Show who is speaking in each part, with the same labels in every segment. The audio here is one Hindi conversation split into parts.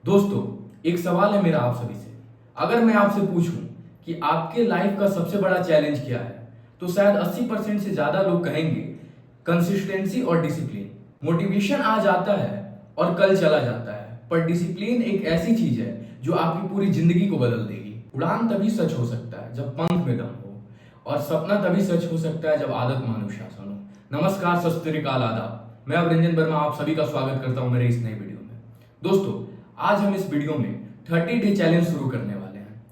Speaker 1: दोस्तों, एक सवाल है मेरा आप सभी से। अगर मैं आपसे पूछूं कि आपके लाइफ का सबसे बड़ा चैलेंज क्या है, तो शायद 80% से ज़्यादा लोग कहेंगे कंसिस्टेंसी और डिसिप्लिन। मोटिवेशन आ जाता है और कल चला जाता है, पर डिसिप्लिन एक ऐसी चीज़ है जो आपकी पूरी जिंदगी को बदल देगी। उड़ान तभी सच हो सकता है जब पंख में दम हो, और सपना तभी सच हो सकता है जब आदत में अनुशासन हो। नमस्कार, सत श्री अकाल, आदाब। मैं अभिरंजन वर्मा आप सभी का स्वागत करता हूं मेरे इस नए वीडियो में। दोस्तों, आज हम इस वीडियो में 30 डे चैलेंज शुरू करने वाले हैं।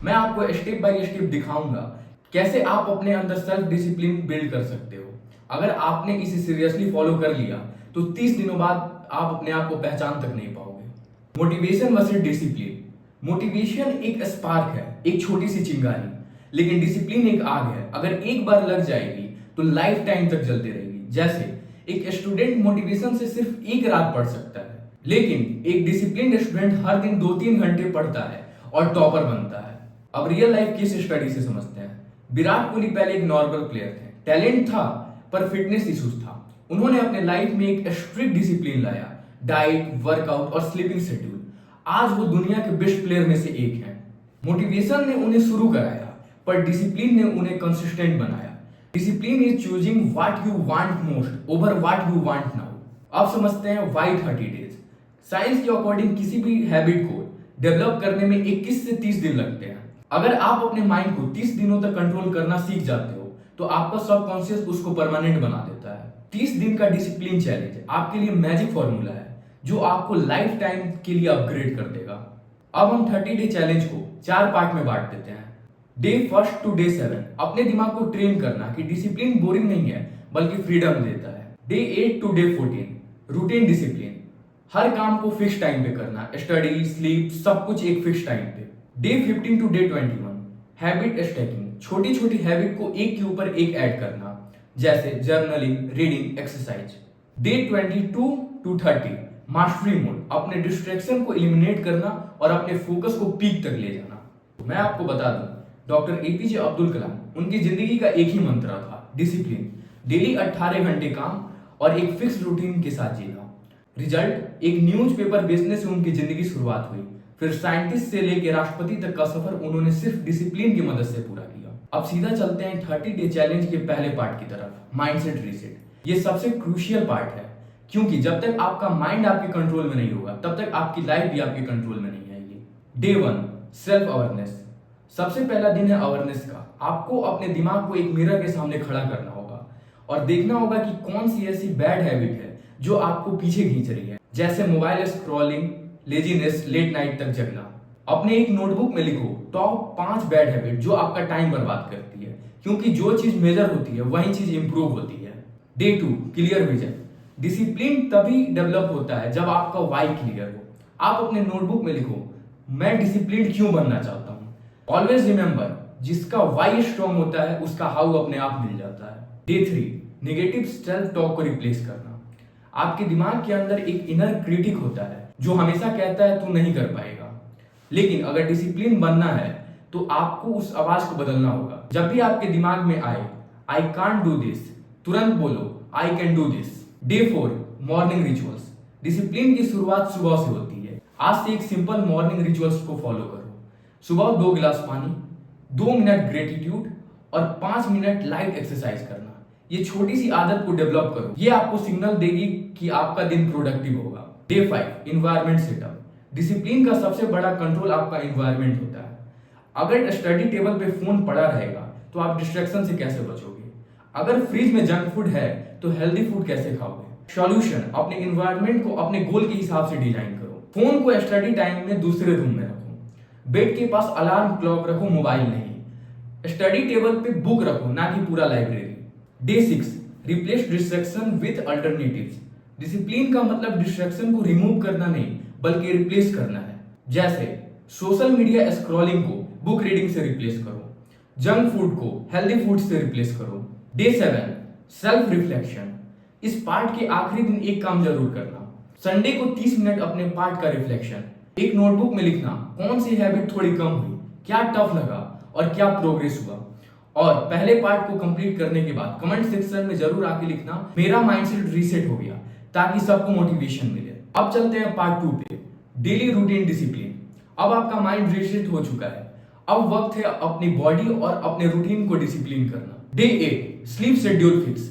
Speaker 1: मैं आपको स्टेप बाय स्टेप दिखाऊंगा कैसे आप अपने अंदर सेल्फ डिसिप्लिन बिल्ड कर सकते हो। अगर आपने इसे सीरियसली फॉलो कर लिया तो 30 दिनों बाद आप अपने आप को पहचान तक नहीं पाओगे। Motivation versus discipline. मोटिवेशन एक स्पार्क है, एक छोटी सी चिंगारी, लेकिन डिसिप्लिन एक आग है। अगर एक बार लग जाएगी तो लाइफ टाइम तक जलती रहेगी। जैसे एक स्टूडेंट मोटिवेशन से सिर्फ एक रात पढ़ सकता है, लेकिन एक डिसिप्लिन स्टूडेंट हर दिन 2-3 घंटे पढ़ता है और टॉपर बनता है। अब रियल लाइफ केस स्टडी से समझते हैं। विराट कोहली पहले एक नॉर्मल प्लेयर थे, टैलेंट था पर फिटनेस इश्यूज था। उन्होंने अपने लाइफ में एक स्ट्रिक्ट डिसिप्लिन लाया, डाइट, वर्कआउट और स्लीपिंग शेड्यूल। आज वो दुनिया के बेस्ट प्लेयर में से एक हैं। मोटिवेशन ने उन्हें शुरू कराया, पर डिसिप्लिन ने उन्हें कंसिस्टेंट बनाया। Discipline is choosing what you want most over what you want now. अब समझते हैं व्हाई 30 डेज। साइंस के अकॉर्डिंग किसी भी हैबिट को डेवलप करने में 21 से 30 दिन लगते हैं। अगर आप अपने माइंड को 30 दिनों तक कंट्रोल करना सीख जाते हो तो आपका सबकॉन्शियस उसको परमानेंट बना देता है। 30 दिन का डिसिप्लिन चैलेंज आपके लिए मैजिक फॉर्मूला है जो आपको लाइफ टाइम के लिए अपग्रेड कर देगा। अब हम 30 डे चैलेंज को 4 पार्ट में बांट देते हैं। डे 1 टू डे 7 अपने दिमाग को ट्रेन करना कि डिसिप्लिन बोरिंग नहीं है बल्कि फ्रीडम देता है। Day 8 to day 14 routine discipline, हर काम को फिक्स टाइम पे करना, स्टडी, स्लीप, सब कुछ एक फिक्स टाइम पे। Day 15 to day 21 habit stacking, छोटी छोटी हैबिट को एक के ऊपर एक ऐड करना, जैसे journaling, reading, exercise. Day 22 to 30 mastery mode, अपने डिस्ट्रैक्शन को एलिमिनेट करना और अपने फोकस को पीक तक ले जाना। मैं आपको बता दूं, डॉक्टर एपीजे अब्दुल कलाम, उनकी जिंदगी का एक ही मंत्र था, डिसिप्लिन। डेली 18 घंटे काम और एक फिक्स रूटीन के साथ जीना। रिजल्ट, एक न्यूज़पेपर बेचने से उनकी जिंदगी शुरुआत हुई, फिर साइंटिस्ट से लेकर राष्ट्रपति तक का सफर उन्होंने सिर्फ डिसिप्लिन की मदद से पूरा किया। अब सीधा चलते हैं 30 डे चैलेंज के पहले पार्ट की तरफ, माइंडसेट रीसेट। ये सबसे क्रूशियल पार्ट है, क्योंकि जब तक आपका माइंड आपके कंट्रोल में नहीं होगा तब तक आपकी लाइफ भी आपके कंट्रोल में नहीं आएगी। Day 1 self awareness. सबसे पहला दिन है अवेयरनेस का। आपको अपने दिमाग को एक मिरर के सामने खड़ा करना होगा और देखना होगा कि कौन सी ऐसी बैड हैबिट है जो आपको पीछे खींच रही है, जैसे mobile scrolling, laziness, late night तक जगना। अपने एक नोटबुक में लिखो टॉप 5 बैड हैबिट जो आपका टाइम बर्बाद करती है, क्योंकि जो चीज मेजर होती है वही चीज इंप्रूव होती है। Day 2 clear vision. डिसिप्लिन तभी डेवलप होता है जब आपका वाई क्लियर हो। आप अपने नोटबुक में लिखो, मैं डिसिप्लिन क्यों बनना चाहता हूं। ऑलवेज रिमेंबर, जिसका वाई स्ट्रॉन्ग होता है उसका हाउ अपने आप मिल जाता है। डे 3 नेगेटिव सेल्फ टॉक को रिप्लेस करना। आपके दिमाग के अंदर एक इनर क्रिटिक होता है जो हमेशा कहता है तू नहीं कर पाएगा, लेकिन अगर डिसिप्लिन बनना है तो आपको उस आवाज को बदलना होगा। जब भी आपके दिमाग में आए आई कांट डू दिस, तुरंत बोलो I can do this. Day 4 morning rituals. Discipline की शुरुआत सुबह से होती है। आज से एक सिंपल मॉर्निंग रिचुअल्स को फॉलो करो। सुबह 2 गिलास पानी, 2 मिनट ग्रेटिट्यूड और 5 मिनट लाइट एक्सरसाइज करना। ये छोटी सी आदत को डेवलप करो, ये आपको सिग्नल देगी कि आपका दिन प्रोडक्टिव होगा। Day 5 environment setup. डिसिप्लिन का सबसे बड़ा कंट्रोल आपका इन्वायरमेंट होता है। अगर स्टडी टेबल पे फोन पड़ा रहेगा तो आप डिस्ट्रैक्शन से कैसे बचोगे। अगर फ्रिज में जंक फूड है तो हेल्दी फूड कैसे खाओगे। सॉल्यूशन, अपने इन्वायरमेंट को अपने गोल के हिसाब से डिजाइन करो। फोन को स्टडी टाइम में दूसरे रूम में रखो। बेड के पास अलार्म क्लॉक रखो, मोबाइल नहीं। स्टडी टेबल पे बुक रखो, ना कि पूरा library. Day 6 replace distraction with alternatives. Discipline का मतलब डिस्ट्रैक्शन को रिमूव करना नहीं बल्कि रिप्लेस करना है। जैसे सोशल मीडिया स्क्रॉलिंग को बुक रीडिंग से रिप्लेस करो, जंक फूड को हेल्दी फूड से रिप्लेस करो। Day 7 self reflection. इस पार्ट के आखिरी दिन एक काम जरूर करना, संडे को 30 मिनट अपने पार्ट का रिफ्लेक्शन। एक नोटबुक में लिखना कौन सी हैबिट थोड़ी कम हुई, क्या टफ लगा और क्या प्रोग्रेस हुआ। और पहले पार्ट को कंप्लीट करने के बाद कमेंट सेक्शन में जरूर आके लिखना मेरा माइंडसेट रीसेट हो गया, ताकि सबको मोटिवेशन मिले। अब चलते हैं पार्ट 2 पे, डेली रूटीन डिसिप्लिन। अब आपका माइंड रीसेट हो चुका है, अब वक्त है अपनी बॉडी और अपने रूटीन को डिसिप्लिन करना। Day 8, sleep schedule fix.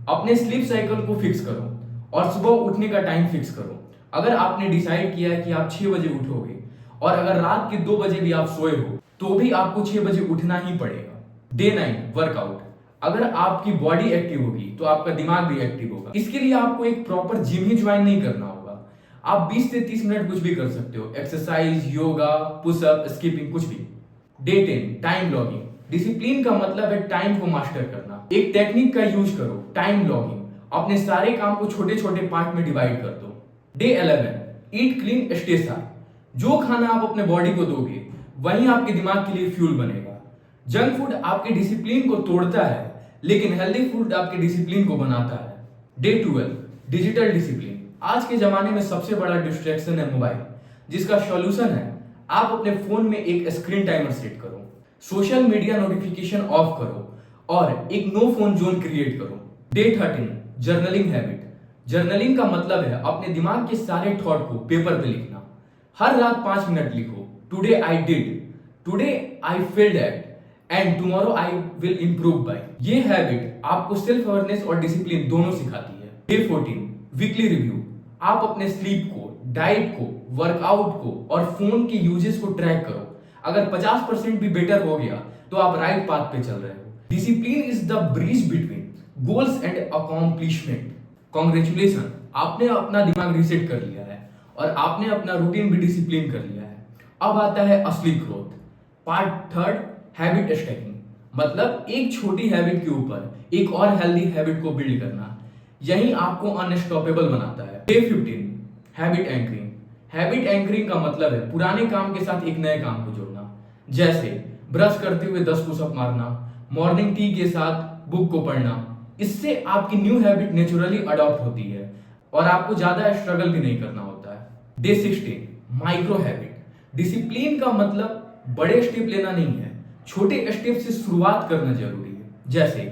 Speaker 1: अपने स्लीप साइकिल को फिक्स करो और सुबह उठने का टाइम फिक्स करो। अगर आपने डिसाइड किया है कि आप 6 बजे उठोगे और अगर रात के 2 बजे भी आप सोए हो तो भी आपको 6 बजे उठना ही पड़ेगा। Day 9, workout. अगर आपकी बॉडी एक्टिव होगी तो आपका दिमाग भी एक्टिव होगा। इसके लिए आपको एक प्रॉपर जिम ही ज्वाइन नहीं करना होगा, आप 20 से 30 मिनट कुछ भी कर सकते हो, एक्सरसाइज, योगा, पुशअप, स्किपिंग, कुछ भी। Day 10, time logging. डिसिप्लिन का मतलब है टाइम को मास्टर करना। एक टेक्निक का यूज करो, टाइम लॉगिंग। अपने सारे काम को छोटे छोटे पार्ट में डिवाइड कर दो। डे 11, ईट क्लीन स्टे शार्प। जो खाना आप अपने बॉडी को दोगे वही आपके दिमाग के लिए फ्यूल बनेगा। जंक फूड आपके डिसिप्लिन को तोड़ता है लेकिन हेल्दी फूड आपके डिसिप्लिन को बनाता है। Day 12, digital discipline. आज के जमाने में सबसे बड़ा डिस्ट्रैक्शन है मोबाइल, जिसका सॉल्यूशन है आप अपने फोन में एक स्क्रीन टाइमर सेट करो, सोशल मीडिया नोटिफिकेशन ऑफ करो और एक नो फोन जोन क्रिएट करो। Day 13, journaling habit. जर्नलिंग का मतलब है अपने दिमाग के सारे थॉट को पेपर पे लिखना। हर रात 5 मिनट लिखो, today I did, today I failed at and tomorrow I will improve by. ये हैबिट आपको सेल्फ अवेयरनेस और डिसिप्लिन दोनों सिखाती है। Day 14, weekly review. आप अपने स्लीप को, डाइट को, वर्कआउट को और फोन के यूजेस को ट्रैक करो। अगर 50% भी बेटर हो गया तो आप राइट पाथ पे चल रहे हो। Discipline is the bridge between goals and accomplishment. Congratulation, आपने अपना दिमाग रीसेट कर लिया है और आपने अपना रूटीन भी डिसिप्लिन कर लिया है। अब आता है असली ग्रोथ। Part 3, habit stacking. मतलब एक छोटी हैबिट के ऊपर एक और हेल्दी हैबिट को बिल्ड करना, यही आपको अनस्टॉपेबल बनाता है। Day 15, habit anchoring. Habit anchoring का मतलब है पुराने काम के साथ एक नए काम को जोड़ना। जैसे ब्रश करते हुए 10 पुशअप मारना, मॉर्निंग टी के साथ बुक को पढ़ना। इससे आपकी न्यू हैबिट नेचुरली अडॉप्ट होती है और आपको ज्यादा स्ट्रगल भी नहीं करना होता है। Day 16, micro habit. डिसिप्लिन का मतलब बड़े स्टेप लेना नहीं है, छोटे स्टेप से शुरुआत करना जरूरी है। जैसे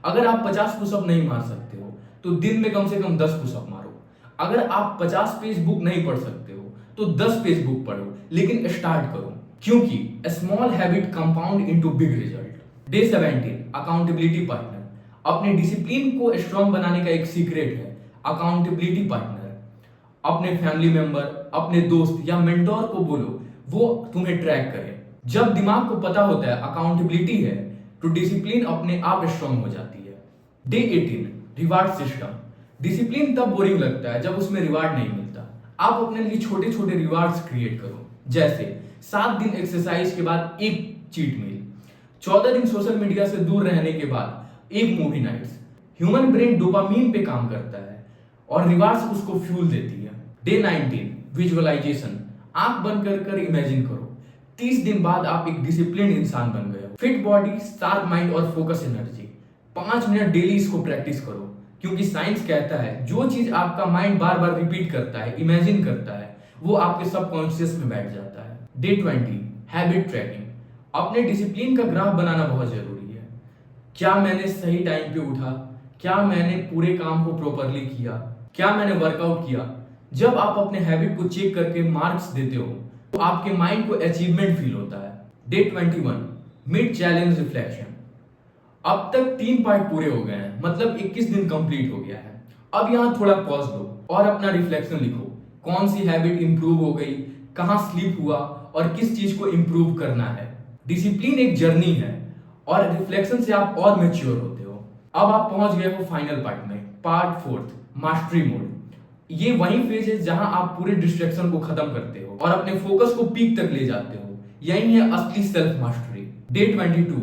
Speaker 1: अगर आप 50 पुशअप नहीं मार सकते हो तो दिन में कम से कम 10 पुशअप मारो। अगर आप 50 पेज बुक नहीं पढ़ सकते हो तो 10 पेज बुक पढ़ो, लेकिन स्टार्ट करो, क्योंकि small habit compound into big result. Day 17, accountability partner. अपने डिसिप्लिन को स्ट्रॉन्ग बनाने का एक सीक्रेट है अकाउंटेबिलिटी पार्टनर। अपने फैमिली मेंबर, अपने दोस्त या मेंटोर को बोलो वो तुम्हें ट्रैक करे। जब दिमाग को पता होता है अकाउंटेबिलिटी है तो डिसिप्लिन अपने आप स्ट्रांग हो जाती है। Day 18, reward system. डिसिप्लिन तब बोरिंग लगता है जब उसमें रिवार्ड नहीं मिलता। आप अपने लिए छोटे छोटे रिवार्ड्स क्रिएट करो, जैसे 7 दिन एक्सरसाइज के बाद एक चीट मील, 14 दिन सोशल मीडिया से दूर रहने के बाद एक movie nights. Human brain dopamine पे काम करता है और रिवार्ड्स उसको फ्यूल देती है। Day 19, visualisation. आंख बंद कर इमेजिन करो 30 दिन बाद आप एक डिसिप्लिन इंसान बन गए हो। फिट बॉडी, शार्प माइंड और फोकस एनर्जी। 5 मिनट डेली इसको प्रैक्टिस करो, क्योंकि साइंस कहता है जो चीज आपका माइंड बार बार रिपीट करता है, इमेजिन करता है, वो आपके सबकॉन्शियस में बैठ जाता है। Day 20, habit tracking. अपने डिसिप्लिन का ग्राफ बनाना बहुत जरूरी है। क्या मैंने सही टाइम पे उठा, क्या मैंने पूरे काम को प्रॉपरली किया, क्या मैंने वर्कआउट किया। जब आप अपने हैबिट को चेक करके मार्क्स देते हो तो आपके माइंड को अचीवमेंट फील होता है। Day 21, mid challenge reflection. अब तक 3 पार्ट पूरे हो गए हैं, मतलब 21 दिन कंप्लीट हो गया है। अब यहाँ थोड़ा पॉज लो और अपना रिफ्लेक्शन लिखो। कौन सी हैबिट इंप्रूव हो गई, कहाँ स्लिप हुआ और किस चीज को इंप्रूव करना है। डिसिप्लिन एक जर्नी है और रिफ्लेक्शन से आप और मैच्योर होते हो। अब आप पहुंच गए हो फाइनल पार्ट में, पार्ट 4, मास्टरी मोड। ये वही फेज है जहां आप पूरे डिस्ट्रैक्शन को खत्म करते हो और अपने फोकस को पीक तक ले जाते हो। यही है असली self mastery. Day 22,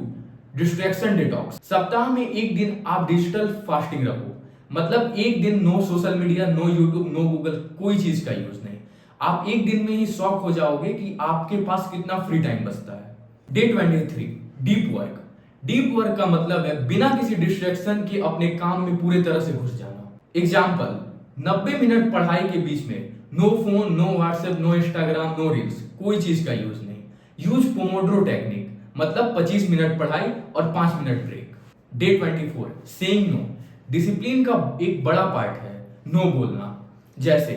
Speaker 1: distraction detox. सप्ताह में एक दिन आप डिजिटल फास्टिंग रखो, मतलब एक दिन no social media, no YouTube, no Google, कोई चीज का यूज नहीं। आप एक दिन में ही शॉक हो जाओगे कि आपके पास कितना फ्री टाइम बचता है। Day 23, deep work. Deep work का मतलब है बिना किसी डिस्ट्रैक्शन के अपने काम में पूरे तरह से घुस जाना। एग्जाम्पल, 90 मिनट पढ़ाई के बीच में no phone, no WhatsApp, no Instagram, no reels, कोई चीज का यूज नहीं। यूज पोमोड्रो टेक्निक, मतलब 25 मिनट पढ़ाई और 5 minute break. Day 24, saying no. Discipline का एक बड़ा पार्ट है नो बोलना। जैसे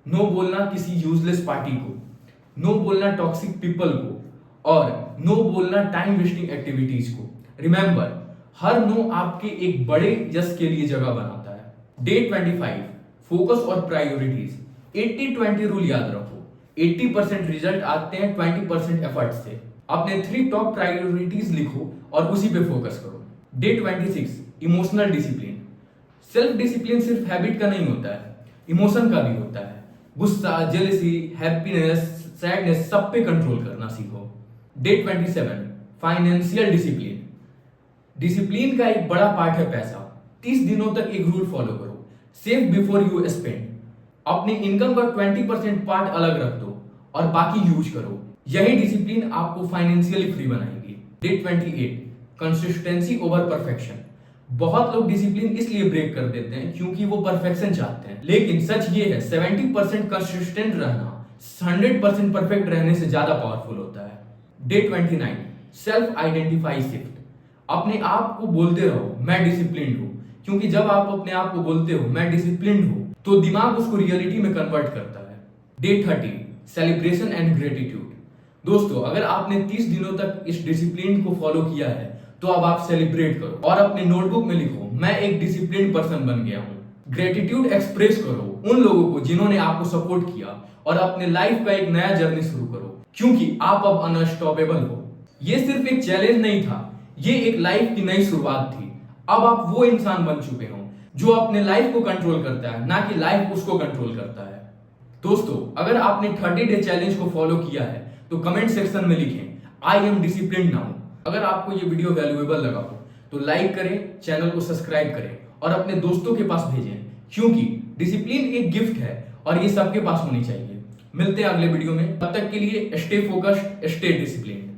Speaker 1: नो बोलना किसी यूजलेस पार्टी को, नो बोलना टॉक्सिक पीपल को, और नो बोलना टाइम वेस्टिंग एक्टिविटीज को। रिमेंबर, हर नो आपके एक बड़े यस के लिए जगह बनाता है। डे 25, फोकस और प्रायोरिटीज। 80-20 रूल याद रखो। 80% रिजल्ट आते हैं 20% एफर्ट से। अपने 3 टॉप प्रायोरिटीज लिखो और उसी पे फोकस करो। Day 26, emotional discipline. Self discipline सिर्फ हैबिट का नहीं होता है, इमोशन का भी होता है। गुस्सा, जेलसी, हैप्पीनेस, सैडनेस सब पे कंट्रोल करना सीखो। Day 27, financial discipline. डिसिप्लिन का एक बड़ा पार्ट है पैसा। 30 दिनों तक एक रूल फॉलो करो, सेव बिफोर यू स्पेंड। अपनी इनकम का 20% पार्ट अलग रख दो और बाकी यूज करो। यही डिसिप्लिन आपको फाइनेंशियली फ्री बनाएगी। Day 28, consistency over perfection. बहुत लोग डिसिप्लिन इसलिए ब्रेक कर देते हैं क्योंकि वो परफेक्शन चाहते हैं, लेकिन सच ये है 70% कंसिस्टेंट रहना 100% परफेक्ट रहने से ज्यादा पावरफुल होता है। Day 29, self identify shift. अपने आप को बोलते रहो मैं डिसिप्लिन्ड हूं, क्योंकि जब आप अपने आप को बोलते हो मैं डिसिप्लिन्ड हूं तो दिमाग उसको रियलिटी में कन्वर्ट करता है। Day 30, celebration and gratitude. दोस्तों, अगर आपने 30 दिनों तक इस डिसिप्लिन को फॉलो किया है तो अब आप सेलिब्रेट करो और अपने नोटबुक में लिखो मैं एक डिसिप्लिन पर्सन बन गया हूं। ग्रेटिट्यूड एक्सप्रेस करो उन लोगों को जिन्होंने आपको सपोर्ट किया और अपने लाइफ का एक नया जर्नी शुरू करो, क्योंकि आप अब अनस्टॉपेबल हो। ये सिर्फ एक चैलेंज नहीं था, ये एक लाइफ की नई शुरुआत थी। अब आप वो इंसान बन चुके हो जो अपने लाइफ को कंट्रोल करता है, ना कि लाइफ उसको कंट्रोल करता है। दोस्तों, अगर आपने 30 डे चैलेंज को फॉलो किया है तो कमेंट सेक्शन में लिखें आई एम डिसिप्लिन्ड नाउ। अगर आपको ये वीडियो वैल्यूएबल लगा हो तो लाइक करें, चैनल को सब्सक्राइब करें और अपने दोस्तों के पास भेजें, क्योंकि डिसिप्लिन एक गिफ्ट है और ये सबके पास होनी चाहिए। मिलते हैं अगले वीडियो में, तब तक के लिए स्टे फोकस्ड, स्टे डिसिप्लिन्ड।